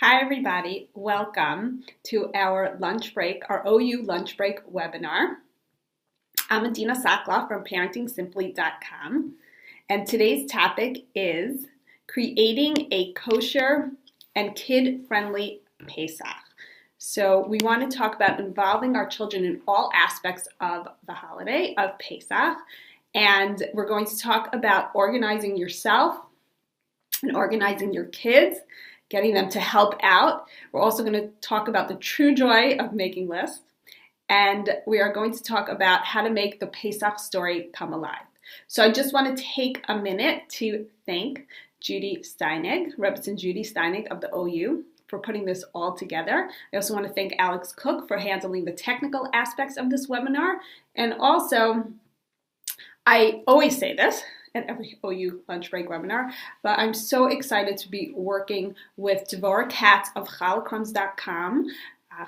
Hi everybody, welcome to our lunch break, our OU lunch break webinar. I'm Adina Soclof from ParentingSimply.com, and today's topic is creating a kosher and kid-friendly Pesach. So we want to talk about involving our children in all aspects of the holiday of Pesach, and we're going to talk about organizing yourself and organizing your kids, getting them to help out. We're also going to talk about the true joy of making lists. And we are going to talk about how to make the Pesach story come alive. So I just want to take a minute to thank Judy Steinig, Representative Judy Steinig of the OU, for putting this all together. I also want to thank Alex Cook for handling the technical aspects of this webinar. And also, I always say this at every OU lunch break webinar, but I'm so excited to be working with Devorah Katz of chalacrumbs.com.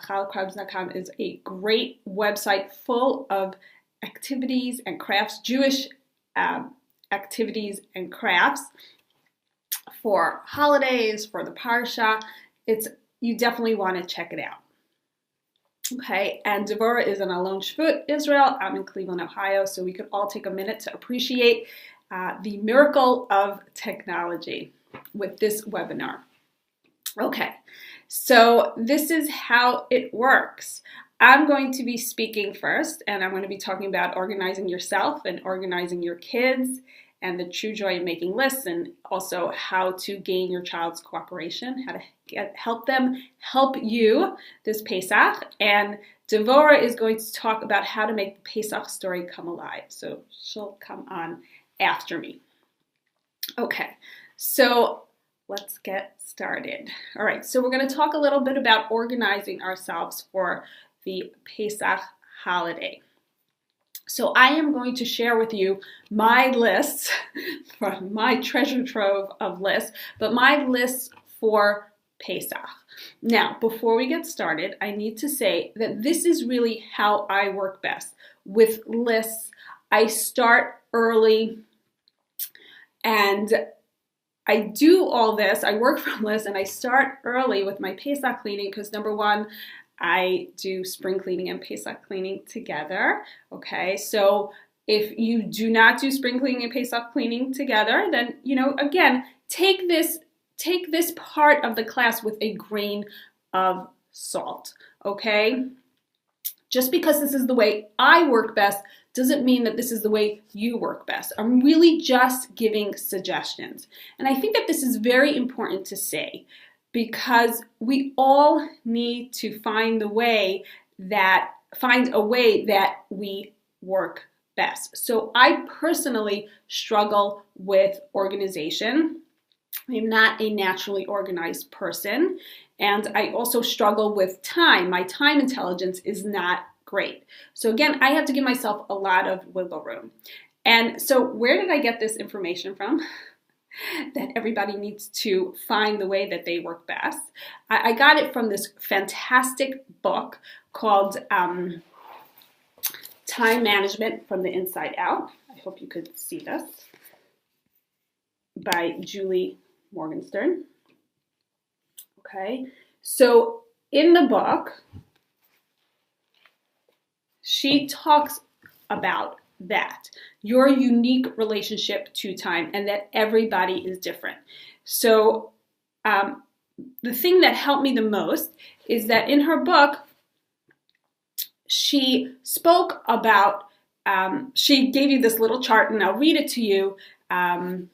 Chalacrumbs.com is a great website full of activities and crafts, Jewish activities and crafts for holidays, for the Parsha. You definitely want to check it out. Okay, and Devorah is in Alon Shvut, Israel. I'm in Cleveland, Ohio, so we could all take a minute to appreciate the miracle of technology with this webinar. Okay, so this is how it works. I'm going to be speaking first, and I'm going to be talking about organizing yourself and organizing your kids and the true joy of making lists, and also how to gain your child's cooperation, how to help them help you this Pesach. And Devorah is going to talk about how to make the Pesach story come alive. So she'll come on after me. Okay, so let's get started. All right, so we're going to talk a little bit about organizing ourselves for the Pesach holiday. So I am going to share with you my lists, from my treasure trove of lists, but my lists for Pesach. Now, before we get started, I need to say that this is really how I work best. With lists, I start early and I do all this. I work from lists and I start early with my Pesach cleaning because number one, I do spring cleaning and Pesach cleaning together. Okay, so if you do not do spring cleaning and Pesach cleaning together, then, again, take this part of the class with a grain of salt, okay? Just because this is the way I work best doesn't mean that this is the way you work best. I'm really just giving suggestions. And I think that this is very important to say because we all need to find a way that we work best. So I personally struggle with organization. I'm not a naturally organized person, and I also struggle with time. My time intelligence is not great. So again, I have to give myself a lot of wiggle room. And so where did I get this information from? That everybody needs to find the way that they work best. I got it from this fantastic book called Time Management from the Inside Out. I hope you could see this, by Julie Morgenstern. Okay, so in the book, she talks about that, your unique relationship to time, and that everybody is different. So the thing that helped me the most is that in her book, she spoke about, she gave you this little chart, and I'll read it to you, and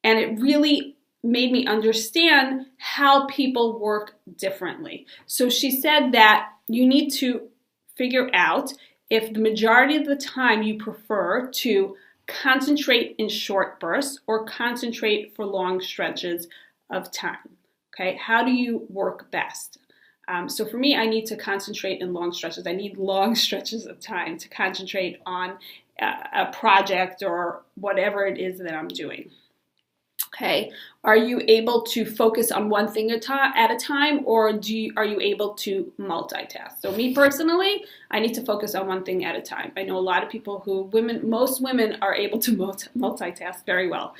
it really made me understand how people work differently. So she said that you need to figure out if the majority of the time you prefer to concentrate in short bursts or concentrate for long stretches of time. Okay, how do you work best? So for me, I need to concentrate in long stretches. I need long stretches of time to concentrate on a project or whatever it is that I'm doing. Okay, are you able to focus on one thing at a time, or are you able to multitask? So me personally, I need to focus on one thing at a time. I know a lot of people most women are able to multitask very well.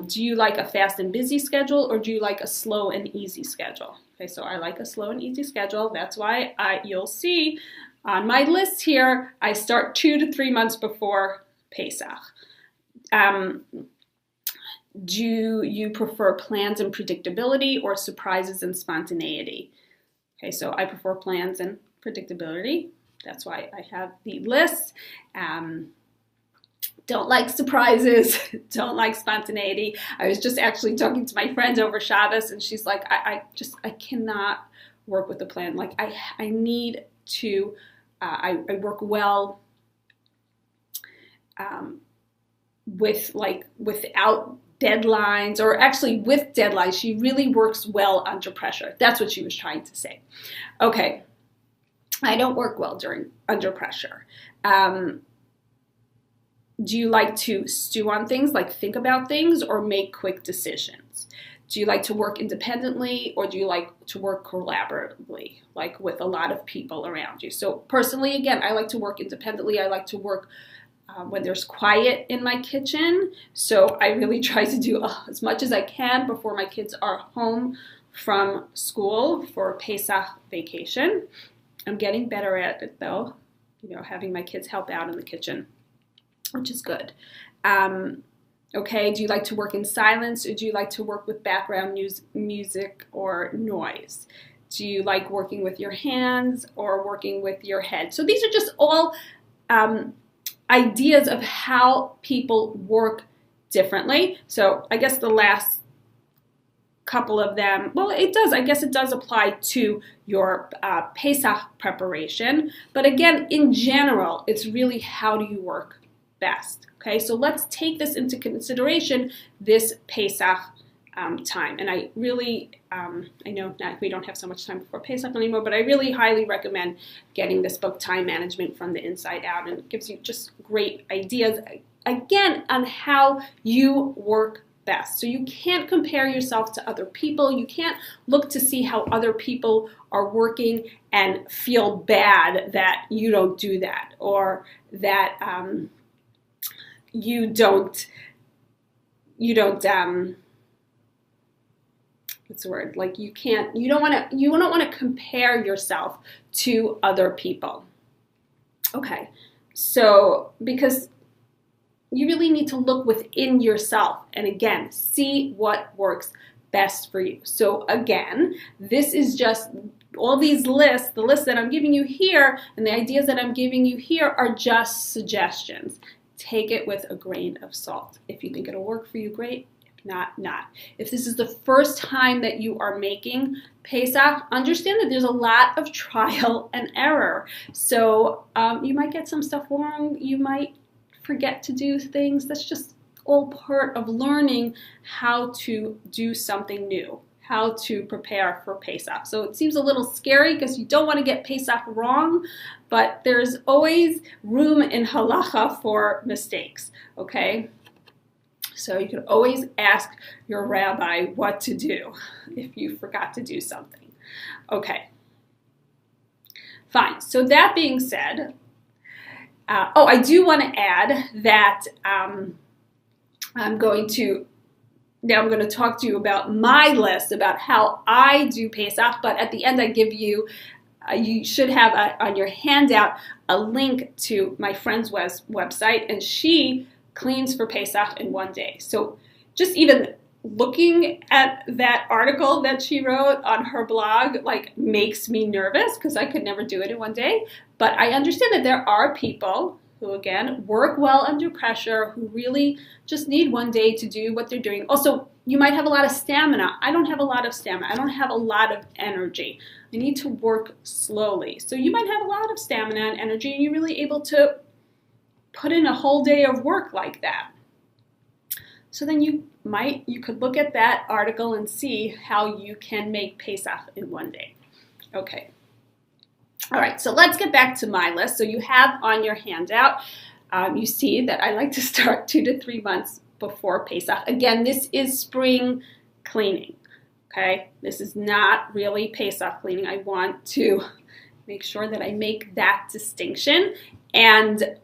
Do you like a fast and busy schedule, or do you like a slow and easy schedule? Okay, so I like a slow and easy schedule. That's why you'll see on my list here, I start 2 to 3 months before Pesach. Do you prefer plans and predictability or surprises and spontaneity? Okay, so I prefer plans and predictability. That's why I have the list. Don't like surprises, don't like spontaneity. I was just actually talking to my friend over Shabbos, and she's like, I cannot work with a plan. Like I need to, I work well without deadlines, or actually with deadlines. She really works well under pressure. That's what she was trying to say. Okay, I don't work well under pressure. Do you like to stew on things, like think about things, or make quick decisions? Do you like to work independently, or do you like to work collaboratively, like with a lot of people around you? So personally, again, I like to work independently. I like to work when there's quiet in my kitchen. So I really try to do as much as I can before my kids are home from school for Pesach vacation. I'm getting better at it though, having my kids help out in the kitchen, which is good. Okay, do you like to work in silence, or do you like to work with background music or noise? Do you like working with your hands or working with your head? So these are just all ideas of how people work differently. So I guess the last couple of them, well, it does apply to your Pesach preparation. But again, in general, it's really how do you work best. Okay, so let's take this into consideration this Pesach time. And I really, I know we don't have so much time before Pesach anymore, but I really highly recommend getting this book, Time Management from the Inside Out, and it gives you just great ideas, again, on how you work best. So you can't compare yourself to other people. You can't look to see how other people are working and feel bad that you don't do that, or that you don't what's the word? Like you don't want to compare yourself to other people. Okay, so because you really need to look within yourself and again, see what works best for you. So again, this is just all these lists, the lists that I'm giving you here and the ideas that I'm giving you here are just suggestions. Take it with a grain of salt. If you think it'll work for you, great. Not. If this is the first time that you are making Pesach, understand that there's a lot of trial and error. So you might get some stuff wrong. You might forget to do things. That's just all part of learning how to do something new, how to prepare for Pesach. So it seems a little scary because you don't want to get Pesach wrong, but there's always room in halacha for mistakes, okay? So you can always ask your rabbi what to do if you forgot to do something. Okay, fine. So that being said, I do want to add that I'm going to talk to you about my list, about how I do Pesach, but at the end I give you, you should have on your handout a link to my friend's website, and she cleans for Pesach in 1 day. So just even looking at that article that she wrote on her blog makes me nervous because I could never do it in 1 day. But I understand that there are people who, again, work well under pressure, who really just need 1 day to do what they're doing. Also, you might have a lot of stamina. I don't have a lot of stamina. I don't have a lot of energy. I need to work slowly. So you might have a lot of stamina and energy, and you're really able to put in a whole day of work like that. So then you could look at that article and see how you can make Pesach in 1 day. Okay. All right, so let's get back to my list. So you have on your handout, you see that I like to start 2 to 3 months before Pesach. Again, this is spring cleaning, okay? This is not really Pesach cleaning. I want to make sure that I make that distinction. And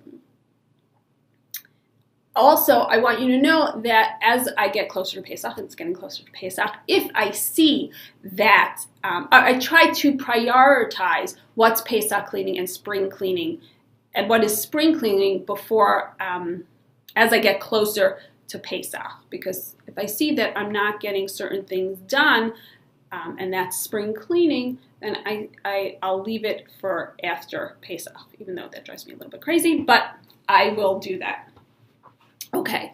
also, I want you to know that as I get closer to Pesach, and it's getting closer to Pesach, if I see that, I try to prioritize what's Pesach cleaning and spring cleaning, and what is spring cleaning before, as I get closer to Pesach. Because if I see that I'm not getting certain things done, and that's spring cleaning, then I'll leave it for after Pesach, even though that drives me a little bit crazy, but I will do that. Okay.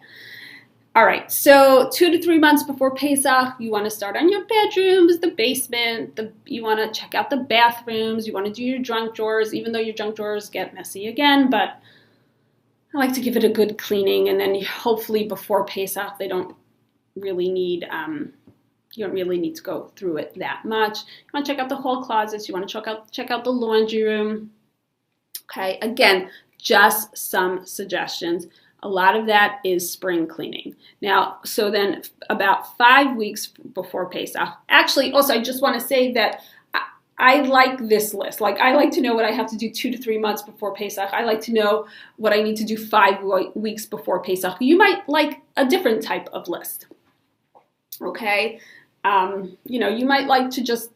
All right. So 2 to 3 months before Pesach, you want to start on your bedrooms, the basement, you want to check out the bathrooms, you want to do your junk drawers, even though your junk drawers get messy again, but I like to give it a good cleaning, and then hopefully before Pesach, they don't really need, you don't really need to go through it that much. You want to check out the hall closets. You want to check out the laundry room. Okay. Again, just some suggestions. A lot of that is spring cleaning. Now, so then about 5 weeks before Pesach, actually, also, I just want to say that I like this list. Like, I like to know what I have to do 2 to 3 months before Pesach. I like to know what I need to do 5 weeks before Pesach. You might like a different type of list. Okay? You know, you might like to just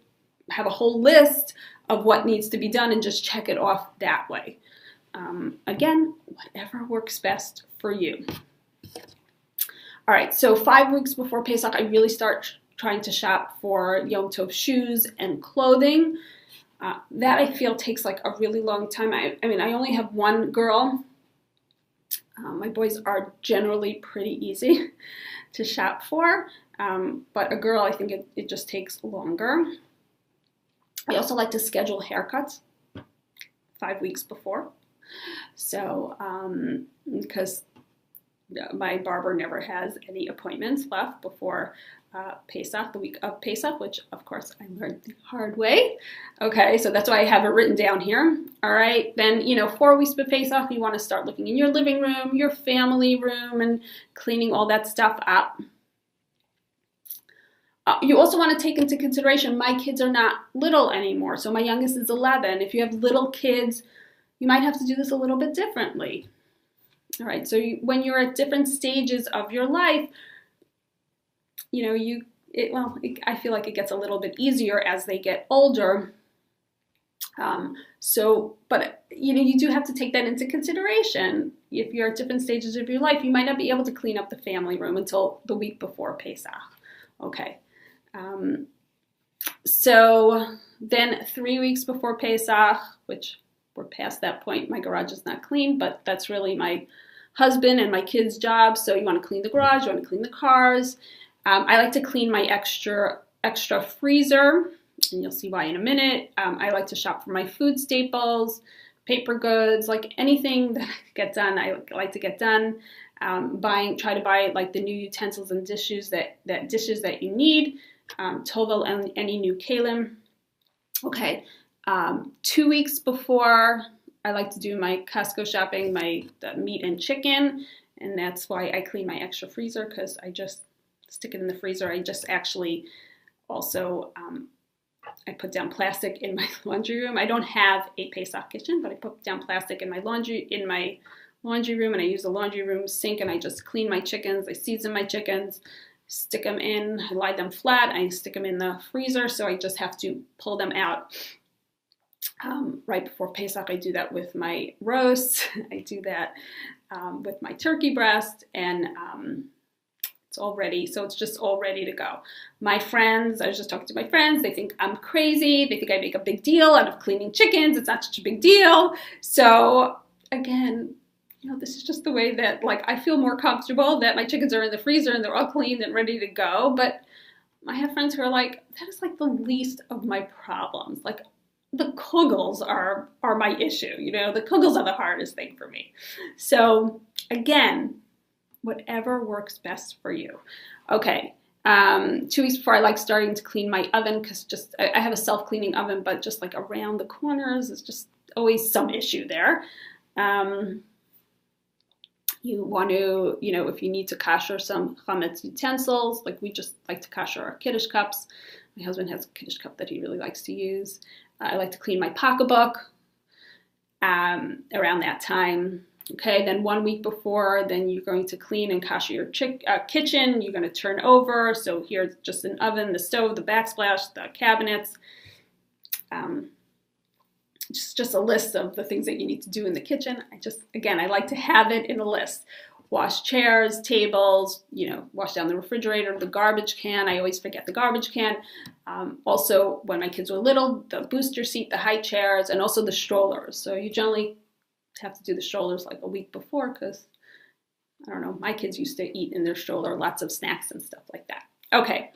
have a whole list of what needs to be done and just check it off that way. Again, whatever works best for you. All right, so 5 weeks before Pesach, I really start trying to shop for Yom Tov shoes and clothing. That I feel takes like a really long time. I mean, I only have one girl. My boys are generally pretty easy to shop for, but a girl, I think it just takes longer. I also like to schedule haircuts 5 weeks before. So, because my barber never has any appointments left before Pesach, the week of Pesach, which of course I learned the hard way. Okay, so that's why I have it written down here. All right, then, 4 weeks before Pesach, you want to start looking in your living room, your family room, and cleaning all that stuff up. You also want to take into consideration, my kids are not little anymore. So my youngest is 11. If you have little kids, you might have to do this a little bit differently. All right, so when you're at different stages of your life, I feel like it gets a little bit easier as they get older. But you do have to take that into consideration. If you're at different stages of your life, you might not be able to clean up the family room until the week before Pesach. Okay. So then 3 weeks before Pesach, which we're past that point, my garage is not clean, but that's really my husband and my kids' job. So you want to clean the garage, you want to clean the cars. I like to clean my extra freezer, and you'll see why in a minute. I like to shop for my food staples, paper goods, like anything that I get done, I like to get done. Try to buy like the new utensils and dishes that you need. Tovel and any new kalim. Okay. 2 weeks before, I like to do my Costco shopping, my meat and chicken, and that's why I clean my extra freezer, because I just stick it in the freezer. I just actually also, I put down plastic in my laundry room. I don't have a Pesach kitchen, but I put down plastic in my laundry room, and I use the laundry room sink, and I just clean my chickens. I season my chickens, stick them in, I lie them flat, I stick them in the freezer, so I just have to pull them out. Right before Pesach, I do that with my roasts. I do that with my turkey breast, and it's all ready. So it's just all ready to go. My friends, I was just talking to my friends, they think I'm crazy. They think I make a big deal out of cleaning chickens. It's not such a big deal. So again, this is just the way that, like, I feel more comfortable that my chickens are in the freezer and they're all cleaned and ready to go. But I have friends who are like, that is like the least of my problems. Like, the kugels are my issue. The kugels are the hardest thing for me. So again, whatever works best for you. Okay. 2 weeks before, I like starting to clean my oven, because I have a self-cleaning oven, but just like around the corners, it's just always some issue there. You want to, if you need to kasher some chametz utensils, like we just like to kasher our kiddush cups. My husband has a kiddush cup that he really likes to use. I like to clean my pocketbook around that time. Okay, then 1 week before, then you're going to clean and kasher your kitchen. You're going to turn over. So here's just an oven, the stove, the backsplash, the cabinets. Just a list of the things that you need to do in the kitchen. I like to have it in a list. Wash chairs, tables, wash down the refrigerator, the garbage can. I always forget the garbage can. Also, when my kids were little, the booster seat, the high chairs, and also the strollers. So you generally have to do the strollers like a week before because, I don't know, my kids used to eat in their stroller lots of snacks and stuff like that. Okay.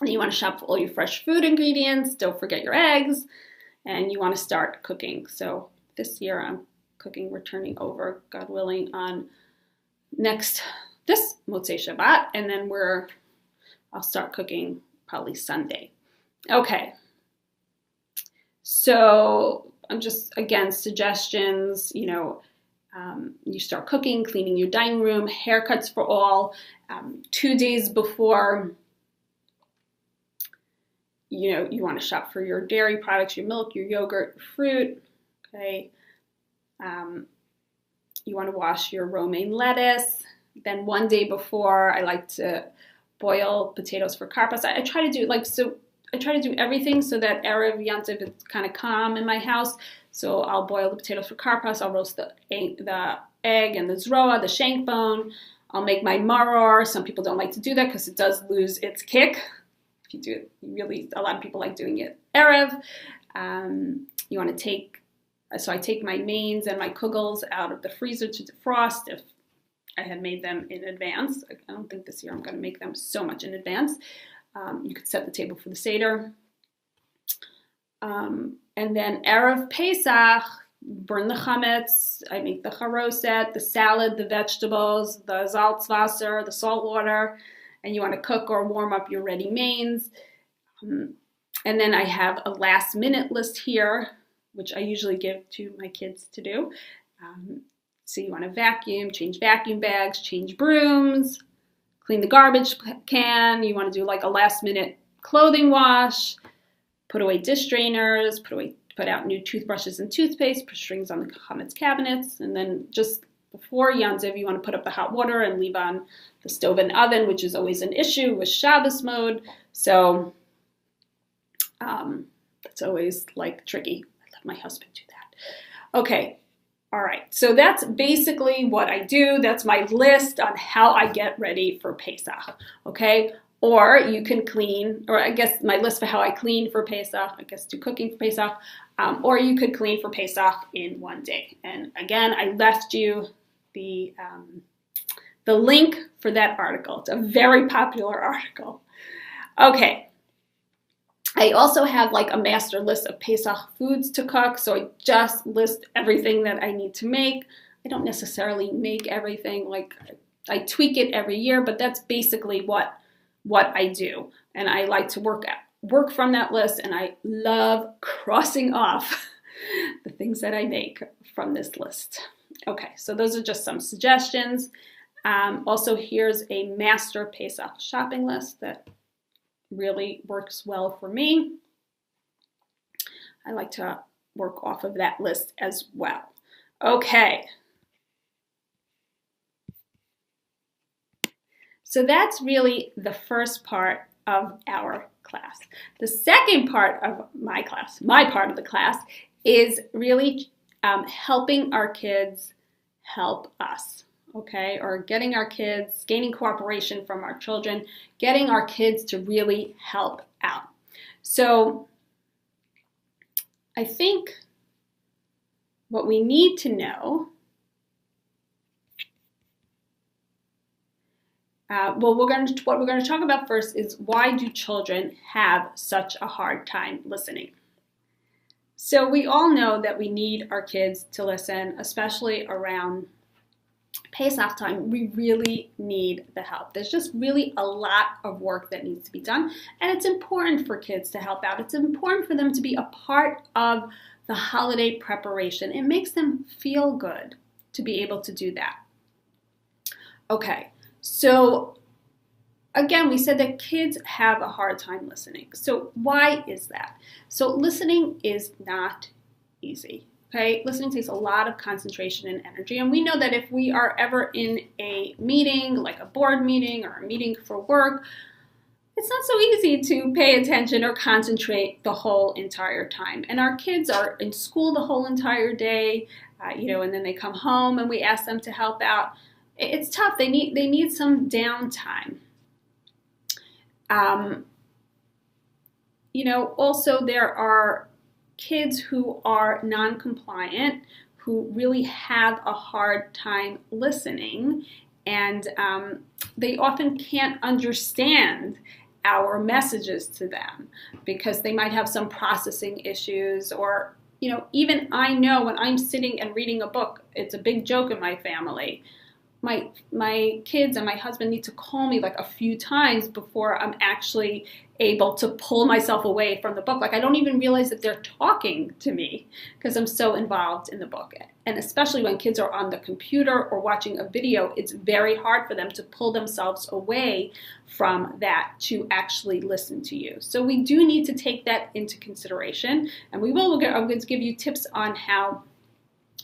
And you want to shop for all your fresh food ingredients. Don't forget your eggs. And you want to start cooking. So this year I'm cooking, we're turning over, God willing, on this Motzei Shabbat, and then I'll start cooking probably Sunday. Okay. So I'm just, again, suggestions, you start cooking, cleaning your dining room, haircuts for all, 2 days before. You want to shop for your dairy products, your milk, your yogurt, your fruit, okay? You want to wash your romaine lettuce. Then 1 day before, I like to boil potatoes for karpas. I try to do everything so that Erev Yantiv is kind of calm in my house. So I'll boil the potatoes for karpas. I'll roast the egg and the zroa, the shank bone. I'll make my maror. Some people don't like to do that because it does lose its kick. You do it, a lot of people like doing it Erev. You want to I take my mains and my kugels out of the freezer to defrost if I had made them in advance. I don't think this year I'm going to make them so much in advance. You could set the table for the Seder. And then Erev Pesach, burn the chametz. I make the charoset, the salad, the vegetables, the Salzwasser, the salt water. And you want to cook or warm up your ready mains. And then I have a last minute list here, which I usually give to my kids to do. So you want to vacuum, change vacuum bags, change brooms, clean the garbage can. You want to do like a last minute clothing wash, put away dish strainers, put out new toothbrushes and toothpaste, put strings on the chametz cabinets, and then just before Yantiv, you want to put up the hot water and leave on the stove and oven, which is always an issue with Shabbos mode. So it's always like tricky. I let my husband do that. Okay. All right. So that's basically what I do. That's my list on how I get ready for Pesach. Okay. Or you can clean, or I guess my list for how I clean for Pesach, do cooking for Pesach, or you could clean for Pesach in 1 day. And again, I left you the link for that article. It's a very popular article. Okay. I also have like a master list of Pesach foods to cook. So I just list everything that I need to make. I don't necessarily make everything. Like I tweak it every year, but that's basically what I do. And I like to work from that list, and I love crossing off the things that I make from this list. Okay, so those are just some suggestions. Also, here's a master Pesach shopping list that really works well for me. I like to work off of that list as well. Okay. So that's really the first part of our class. The second part of my part of the class, is really helping our kids help us, okay? Or getting our kids, gaining cooperation from our children, getting our kids to really help out. So I think what we need to know, what we're going to talk about first is, why do children have such a hard time listening? So we all know that we need our kids to listen, especially around Pesach time. We really need the help. There's just really a lot of work that needs to be done, and it's important for kids to help out. It's important for them to be a part of the holiday preparation. It makes them feel good to be able to do that. Okay, so again, we said that kids have a hard time listening. So why is that? So listening is not easy. Okay, listening takes a lot of concentration and energy. And we know that if we are ever in a meeting, like a board meeting or a meeting for work, it's not so easy to pay attention or concentrate the whole entire time. And our kids are in school the whole entire day, and then they come home and we ask them to help out. It's tough. They need some downtime. Also there are kids who are non-compliant, who really have a hard time listening, and they often can't understand our messages to them because they might have some processing issues, or even I know when I'm sitting and reading a book, it's a big joke in my family. My kids and my husband need to call me like a few times before I'm actually able to pull myself away from the book. Like I don't even realize that they're talking to me because I'm so involved in the book. And especially when kids are on the computer or watching a video, it's very hard for them to pull themselves away from that to actually listen to you. So we do need to take that into consideration, and I'm going to give you tips on how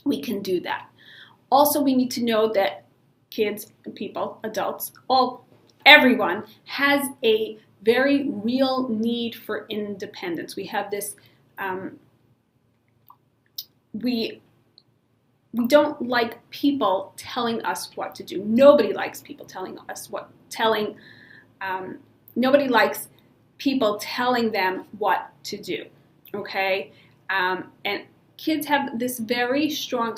we can do that. Also, we need to know that kids and people, adults, everyone has a very real need for independence. We have this, we don't like people telling us what to do. Nobody likes people telling us nobody likes people telling them what to do, okay? And kids have this very strong,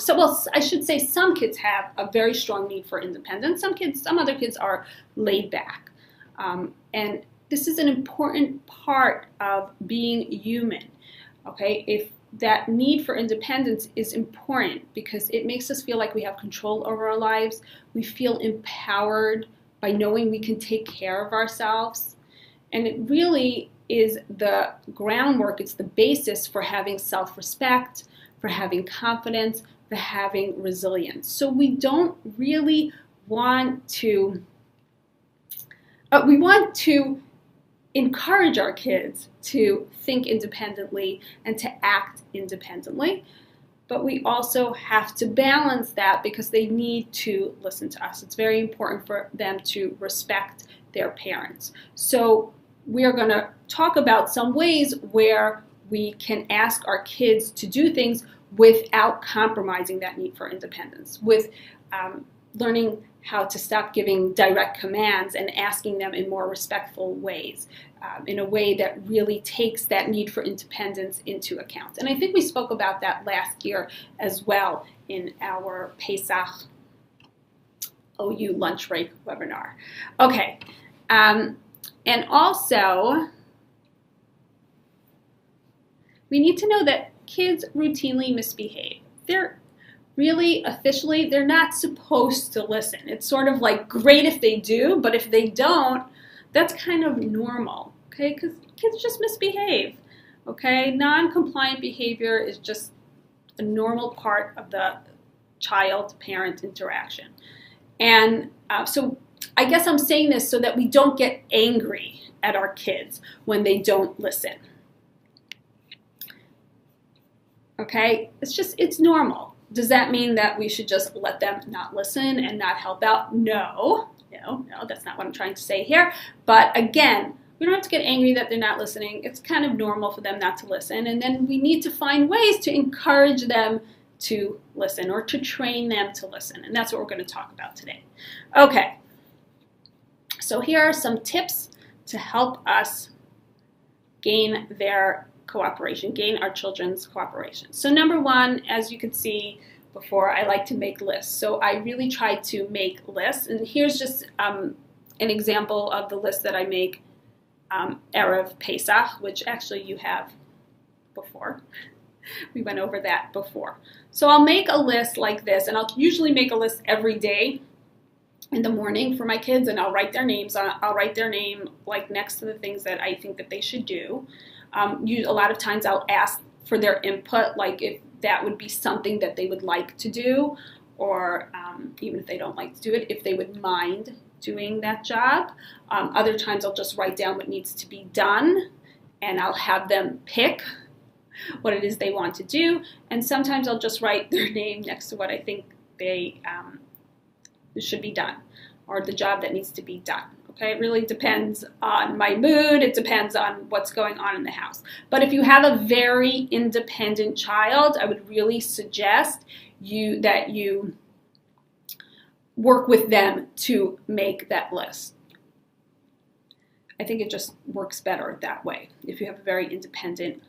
I should say some kids have a very strong need for independence. Some other kids are laid back. And this is an important part of being human, okay? If that need for independence is important because it makes us feel like we have control over our lives. We feel empowered by knowing we can take care of ourselves. And it really is the groundwork, it's the basis for having self-respect, for having confidence, for having resilience. So we don't really want to, we want to encourage our kids to think independently and to act independently, but we also have to balance that because they need to listen to us. It's very important for them to respect their parents. So we are going to talk about some ways where we can ask our kids to do things without compromising that need for independence, with learning how to stop giving direct commands and asking them in more respectful ways, in a way that really takes that need for independence into account. And I think we spoke about that last year as well in our Pesach OU Lunchbreak webinar. Okay, and also we need to know that kids routinely misbehave. They're really, officially, they're not supposed to listen. It's sort of like great if they do, but if they don't, that's kind of normal, okay? Because kids just misbehave, okay? Non-compliant behavior is just a normal part of the child-parent interaction. And so I guess I'm saying this so that we don't get angry at our kids when they don't listen. Okay? It's normal. Does that mean that we should just let them not listen and not help out? No, that's not what I'm trying to say here. But again, we don't have to get angry that they're not listening. It's kind of normal for them not to listen. And then we need to find ways to encourage them to listen or to train them to listen. And that's what we're going to talk about today. Okay, so here are some tips to help us gain their cooperation, gain our children's cooperation. So number one, as you could see before, I like to make lists. So I really try to make lists. And here's just an example of the list that I make Erev Pesach, which actually you have before. We went over that before. So I'll make a list like this, and I'll usually make a list every day in the morning for my kids, and I'll write their names. I'll write their name like next to the things that I think that they should do. A lot of times I'll ask for their input, like if that would be something that they would like to do, or even if they don't like to do it, if they would mind doing that job. Other times I'll just write down what needs to be done, and I'll have them pick what it is they want to do. And sometimes I'll just write their name next to what I think they should be done, or the job that needs to be done. Okay, it really depends on my mood. It depends on what's going on in the house. But if you have a very independent child, I would really suggest that you work with them to make that list. I think it just works better that way if you have a very independent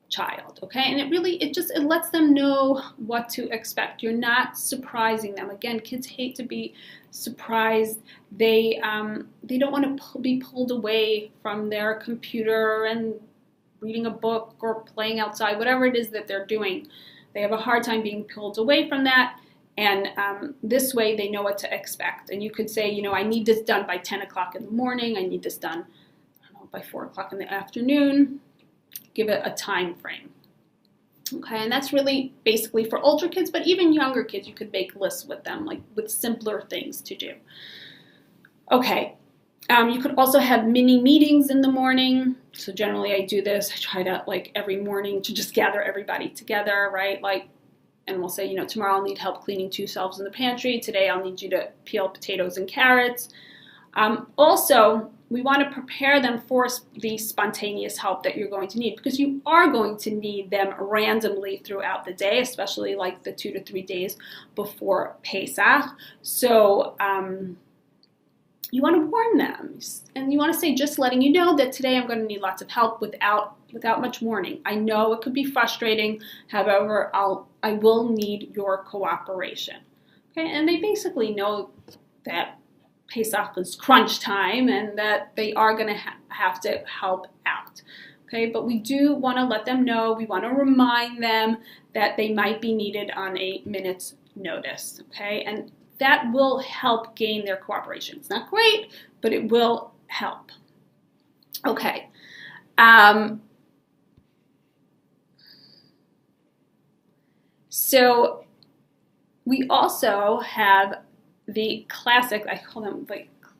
child, okay? And it lets them know what to expect. You're not surprising them. Again, kids hate to be surprised. They don't want to be pulled away from their computer and reading a book or playing outside, whatever it is that they're doing. They have a hard time being pulled away from that. And this way they know what to expect. And you could say, I need this done by 10 o'clock in the morning. I need this done, by 4 o'clock in the afternoon. Give it a time frame. Okay, and that's really basically for older kids, but even younger kids, you could make lists with them, like with simpler things to do. Okay, you could also have mini meetings in the morning. So generally I do this. I try to, every morning to just gather everybody together, right? And we'll say, tomorrow I'll need help cleaning 2 shelves in the pantry. Today I'll need you to peel potatoes and carrots. Also, we want to prepare them for the spontaneous help that you're going to need, because you are going to need them randomly throughout the day, especially the 2 to 3 days before Pesach. So you want to warn them, and you want to say, just letting you know that today I'm going to need lots of help without much warning. I know it could be frustrating. However, I will need your cooperation. Okay, and they basically know that Pesach is crunch time and that they are going to have to help out. Okay, but we do want to let them know. We want to remind them that they might be needed on a minute's notice. Okay, and that will help gain their cooperation. It's not great, but it will help. Okay. So we also have the classic, I call them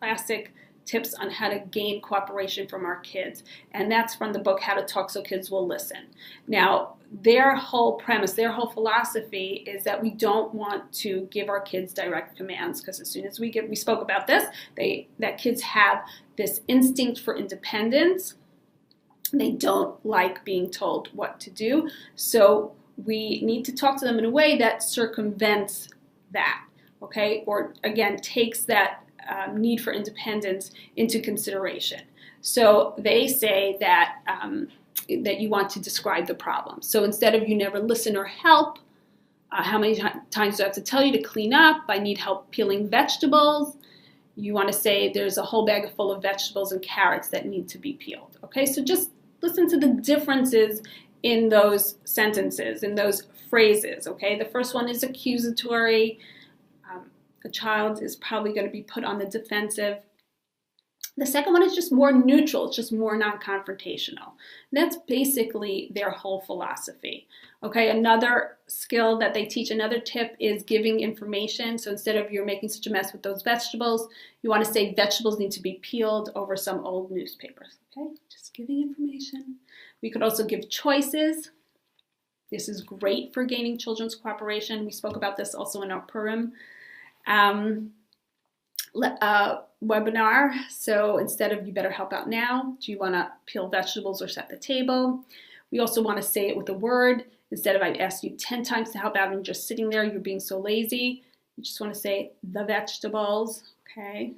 classic tips on how to gain cooperation from our kids. And that's from the book, How to Talk So Kids Will Listen. Now, their whole premise, their whole philosophy is that we don't want to give our kids direct commands, because as soon as we spoke about this, that kids have this instinct for independence. They don't like being told what to do. So we need to talk to them in a way that circumvents that, okay? Or again, takes that need for independence into consideration. So they say that that you want to describe the problem. So instead of "you never listen or help," how many times do I have to tell you to clean up? I need help peeling vegetables. You want to say, "there's a whole bag full of vegetables and carrots that need to be peeled." Okay, so just listen to the differences in those sentences, in those phrases. Okay, the first one is accusatory. The child is probably going to be put on the defensive. The second one is just more neutral. It's just more non-confrontational. That's basically their whole philosophy. Okay, another skill that they teach, another tip, is giving information. So instead of "you're making such a mess with those vegetables," you want to say "vegetables need to be peeled over some old newspapers." Okay, just giving information. We could also give choices. This is great for gaining children's cooperation. We spoke about this also in our Purim webinar. So instead of "you better help out now," do you want to peel vegetables or set the table? We also want to say it with a word. Instead of "I've asked you 10 times to help out and just sitting there, you're being so lazy," you just want to say "the vegetables." Okay.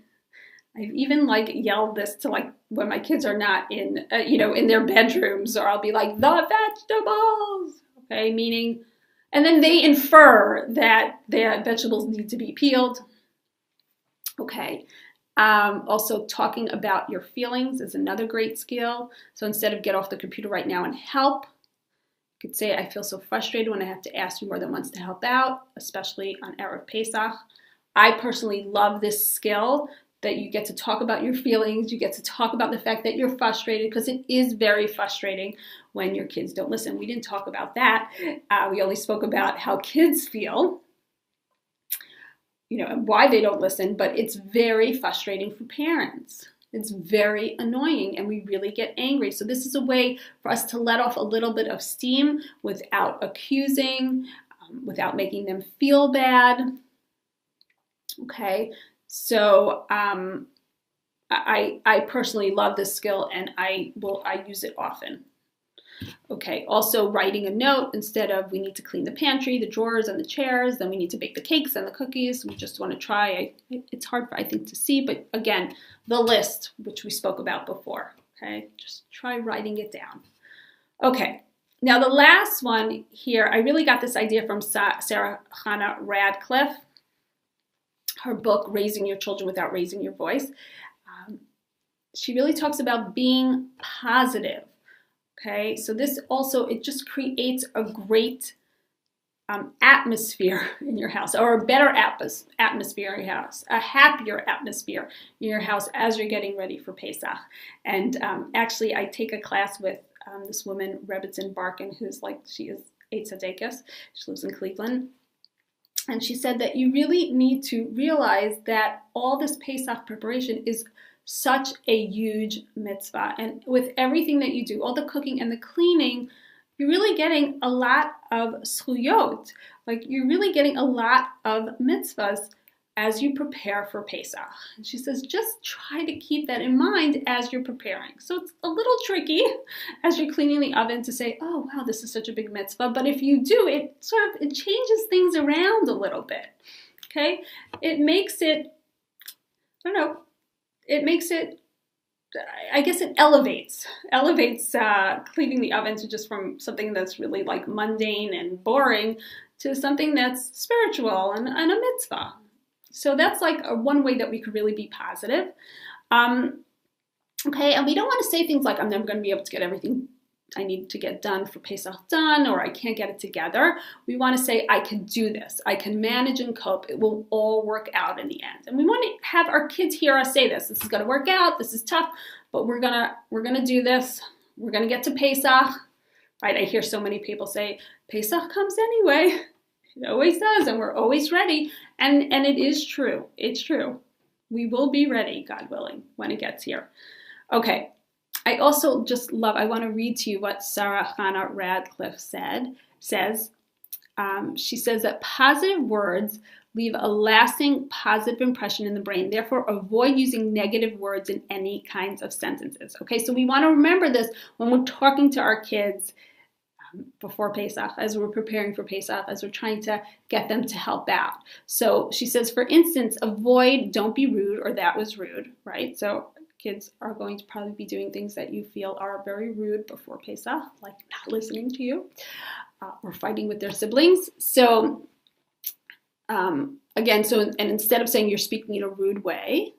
I've even yelled this to when my kids are not in in their bedrooms, or I'll be like, "the vegetables." Okay, meaning, and then they infer that the vegetables need to be peeled. Okay. Also, talking about your feelings is another great skill. So instead of "get off the computer right now and help," you could say, "I feel so frustrated when I have to ask you more than once to help out, especially on Erev Pesach." I personally love this skill, that you get to talk about your feelings. You get to talk about the fact that you're frustrated, because it is very frustrating when your kids don't listen. We didn't talk about that. We only spoke about how kids feel. and why they don't listen, but it's very frustrating for parents. It's very annoying and we really get angry. So this is a way for us to let off a little bit of steam without accusing, without making them feel bad. Okay, so I personally love this skill and I use it often. Okay, also writing a note instead of we need to clean the pantry, the drawers, and the chairs, then we need to bake the cakes and the cookies. We just want to try. It's hard, I think, to see, but again, the list, which we spoke about before. Okay, just try writing it down. Okay, now the last one here, I really got this idea from Sarah Hannah Radcliffe, her book, Raising Your Children Without Raising Your Voice. She really talks about being positive. Okay, so this also, it just creates a great atmosphere in your house, or a better atmosphere in your house, a happier atmosphere in your house as you're getting ready for Pesach. And actually, I take a class with this woman, Rebbitzin Barkin, who's she is Eitz Hadekis. She lives in Cleveland. And she said that you really need to realize that all this Pesach preparation is such a huge mitzvah. And with everything that you do, all the cooking and the cleaning, you're really getting a lot of zchuyot. You're really getting a lot of mitzvahs as you prepare for Pesach. And she says, just try to keep that in mind as you're preparing. So it's a little tricky as you're cleaning the oven to say, oh, wow, this is such a big mitzvah. But if you do, it changes things around a little bit, okay? It makes it, I guess it elevates cleaning the oven to just from something that's really mundane and boring to something that's spiritual and a mitzvah. So that's one way that we could really be positive. Okay, and we don't want to say things like, I'm never going to be able to get everything I need to get done for Pesach done, or I can't get it together. We want to say, I can do this. I can manage and cope. It will all work out in the end. And we want to have our kids hear us say this. This is going to work out. This is tough, but we're gonna do this. We're going to get to Pesach. Right? I hear so many people say, Pesach comes anyway. It always does, and we're always ready. And it is true. It's true. We will be ready, God willing, when it gets here. Okay. I also just I want to read to you what Sarah Hannah Radcliffe says. She says that positive words leave a lasting positive impression in the brain. Therefore, avoid using negative words in any kinds of sentences. Okay, so we want to remember this when we're talking to our kids before Pesach, as we're preparing for Pesach, as we're trying to get them to help out. So she says, for instance, avoid, don't be rude, or that was rude, right? So kids are going to probably be doing things that you feel are very rude before Pesach, like not listening to you or fighting with their siblings. So again, and instead of saying you're speaking in a rude way,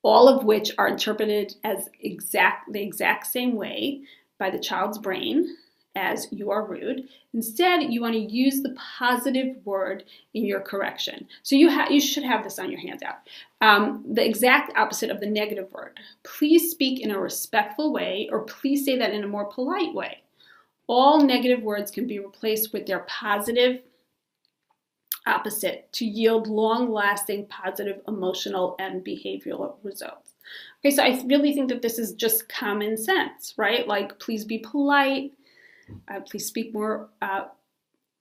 all of which are interpreted as the exact same way by the child's brain as you are rude. Instead, you want to use the positive word in your correction. So you should have this on your handout. The exact opposite of the negative word. Please speak in a respectful way, or please say that in a more polite way. All negative words can be replaced with their positive opposite to yield long-lasting positive emotional and behavioral results. Okay, so I really think that this is just common sense, right? Please be polite. Please speak more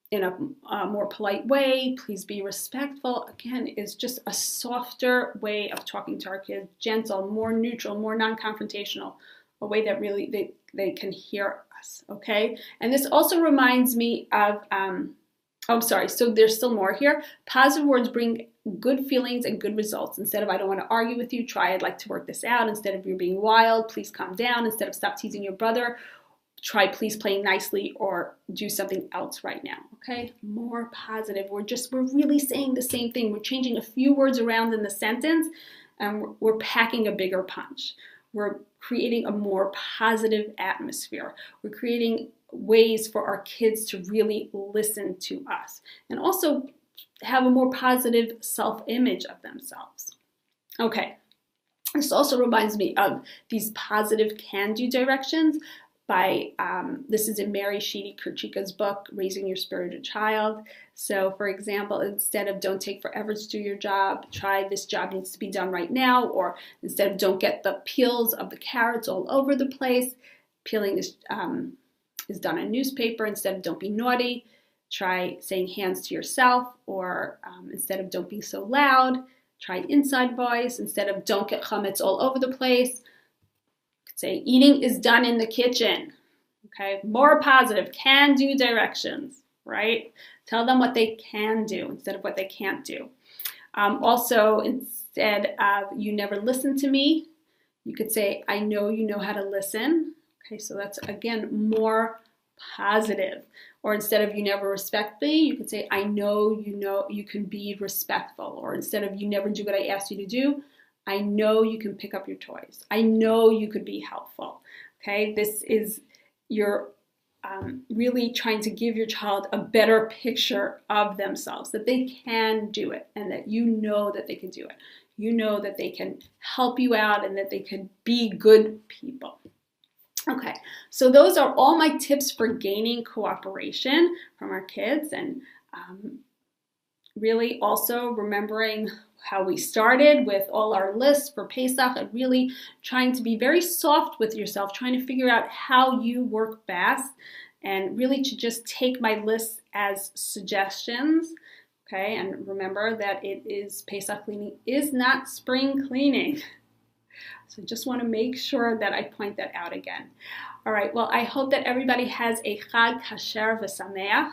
in a more polite way. Please be respectful. Again, is just a softer way of talking to our kids, gentle, more neutral, more non-confrontational, a way that really they can hear us, okay? And this also reminds me of, so there's still more here. Positive words bring good feelings and good results. Instead of, I don't want to argue with you, try, I'd like to work this out. Instead of, you're being wild, please calm down. Instead of, stop teasing your brother, try, please play nicely, or do something else right now, okay? More positive. We're really saying the same thing. We're changing a few words around in the sentence, and we're packing a bigger punch. We're creating a more positive atmosphere. We're creating ways for our kids to really listen to us, and also have a more positive self-image of themselves. Okay, this also reminds me of these positive can-do directions. this is in Mary Sheedy Kurchika's book, Raising Your Spiritual Child. So for example, instead of don't take forever to do your job, try this job needs to be done right now, or instead of don't get the peels of the carrots all over the place, peeling is done in newspaper. Instead of don't be naughty, try saying hands to yourself, or instead of don't be so loud, try inside voice. Instead of don't get chametz all over the place, say eating is done in the kitchen. Okay, more positive, can-do directions, right? Tell them what they can do instead of what they can't do. Also, instead of you never listen to me, you could say I know you know how to listen. Okay, so that's again more positive. Or instead of you never respect me, you could say I know you can be respectful. Or instead of you never do what I asked you to do, I know you can pick up your toys. I know you could be helpful. Okay, this is you're really trying to give your child a better picture of themselves, that they can do it, and that you know that they can do it. You know that they can help you out and that they can be good people. Okay, so those are all my tips for gaining cooperation from our kids, and really also remembering how we started with all our lists for Pesach, and really trying to be very soft with yourself, trying to figure out how you work best, and really to just take my lists as suggestions. Okay, and remember that it is Pesach cleaning is not spring cleaning. So just want to make sure that I point that out again. All right, well, I hope that everybody has a Chag Kasher v'Sameach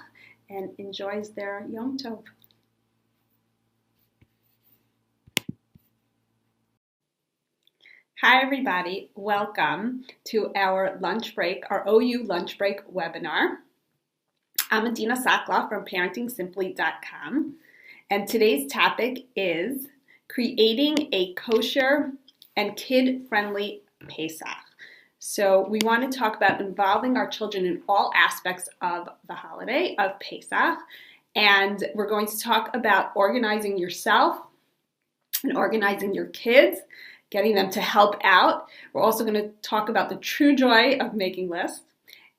and enjoys their Yom Tov. Hi, everybody. Welcome to our lunch break, our OU lunch break webinar. I'm Adina Soclof from ParentingSimply.com, and today's topic is creating a kosher and kid-friendly Pesach. So we want to talk about involving our children in all aspects of the holiday of Pesach, and we're going to talk about organizing yourself and organizing your kids, getting them to help out. We're also going to talk about the true joy of making lists.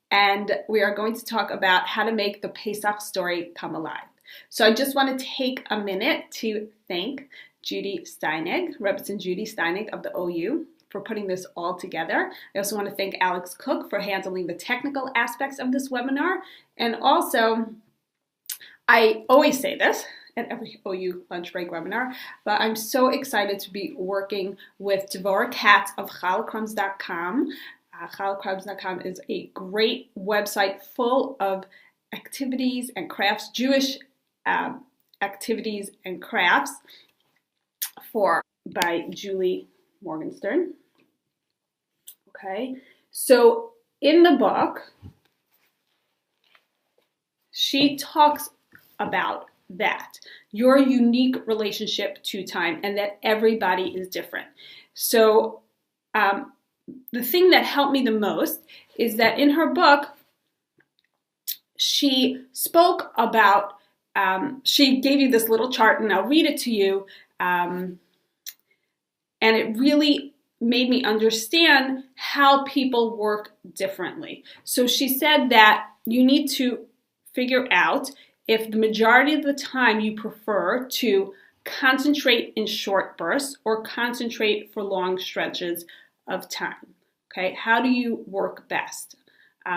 And we are going to talk about how to make the Pesach story come alive. So I just want to take a minute to thank Judy Steinig, Rebbetzin Judy Steinig of the OU, for putting this all together. I also want to thank Alex Cook for handling the technical aspects of this webinar. And also, I always say this at every OU lunch break webinar, but I'm so excited to be working with Devorah Katz of chalacrumbs.com. Chalacrumbs.com is a great website full of activities and crafts, Jewish activities and crafts by Julie Morgenstern. Okay, so in the book, she talks about that, your unique relationship to time, and that everybody is different. So the thing that helped me the most is that in her book, she spoke about, she gave you this little chart, and I'll read it to you, and it really made me understand how people work differently. So she said that you need to figure out if the majority of the time you prefer to concentrate in short bursts or concentrate for long stretches of time. Okay, how do you work best?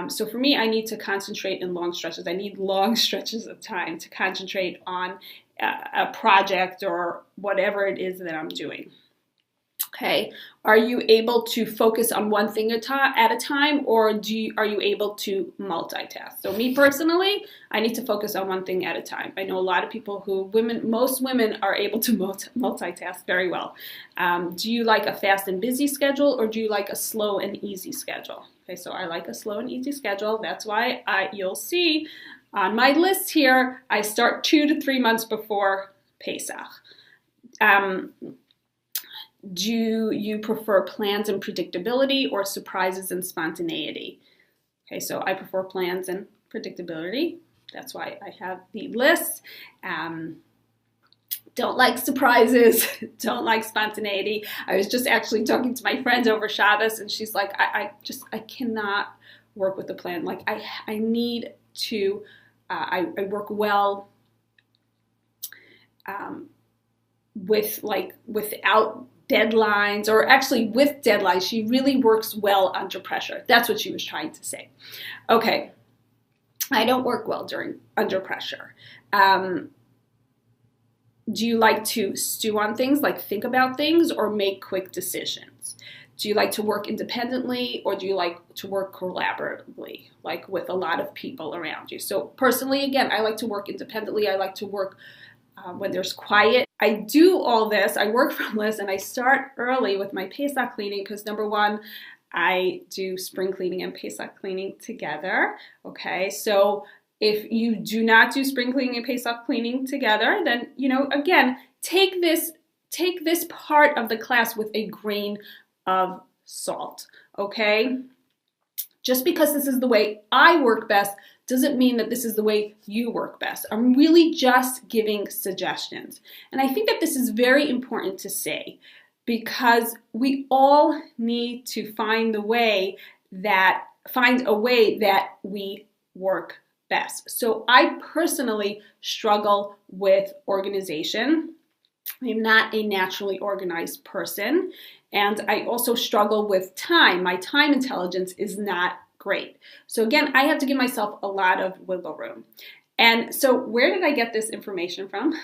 So for me, I need to concentrate in long stretches. I need long stretches of time to concentrate on a project or whatever it is that I'm doing. Okay, are you able to focus on one thing at a time, or are you able to multitask? So me personally, I need to focus on one thing at a time. I know a lot of people most women are able to multitask very well. Do you like a fast and busy schedule, or do you like a slow and easy schedule? Okay, so I like a slow and easy schedule. That's why you'll see on my list here, I start 2 to 3 months before Pesach. Do you prefer plans and predictability or surprises and spontaneity? Okay, so I prefer plans and predictability. That's why I have the list. Don't like surprises, don't like spontaneity. I was just actually talking to my friend over Shabbos, and she's like, I cannot work with the plan. Like I need to, I work well without deadlines, or actually with deadlines. She really works well under pressure. That's what she was trying to say. Okay, I don't work well under pressure. Do you like to stew on things, like think about things, or make quick decisions? Do you like to work independently, or do you like to work collaboratively, like with a lot of people around you? So personally, again, I like to work independently. I like to work when there's quiet. I do all this, I work from lists, and I start early with my Pesach cleaning because number one, I do spring cleaning and Pesach cleaning together, okay? So if you do not do spring cleaning and Pesach cleaning together, then, again, take this part of the class with a grain of salt, okay? Just because this is the way I work best doesn't mean that this is the way you work best. I'm really just giving suggestions. And I think that this is very important to say because we all need to find a way that we work best. So I personally struggle with organization. I'm not a naturally organized person. And I also struggle with time. My time intelligence is not great. So again, I have to give myself a lot of wiggle room. And so where did I get this information from?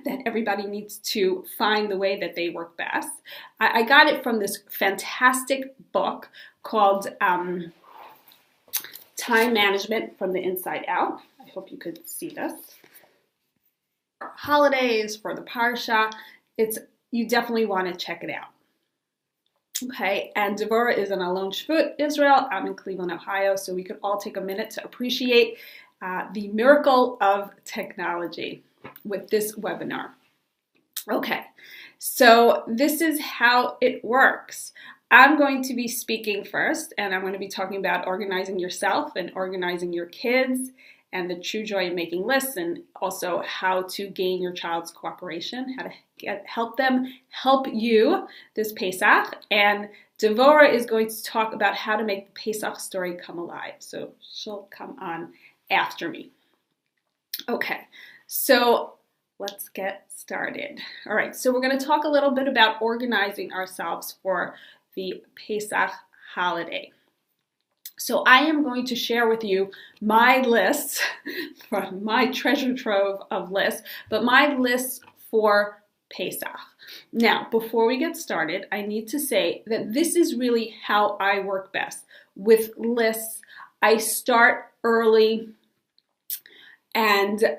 That everybody needs to find the way that they work best. I got it from this fantastic book called Time Management from the Inside Out. I hope you could see this. For holidays, for the Parsha, you definitely want to check it out. Okay, and Devorah is in Alon Shvut, Israel. I'm in Cleveland, Ohio, so we could all take a minute to appreciate the miracle of technology with this webinar. Okay, so this is how it works. I'm going to be speaking first, and I'm going to be talking about organizing yourself and organizing your kids and the true joy of making lists, and also how to gain your child's cooperation, how to help them help you this Pesach. And Devorah is going to talk about how to make the Pesach story come alive. So she'll come on after me. Okay, so let's get started. All right, so we're going to talk a little bit about organizing ourselves for the Pesach holiday. So I am going to share with you my lists, from my treasure trove of lists, but my lists for Pesach. Now, before we get started, I need to say that this is really how I work best. With lists, I start early and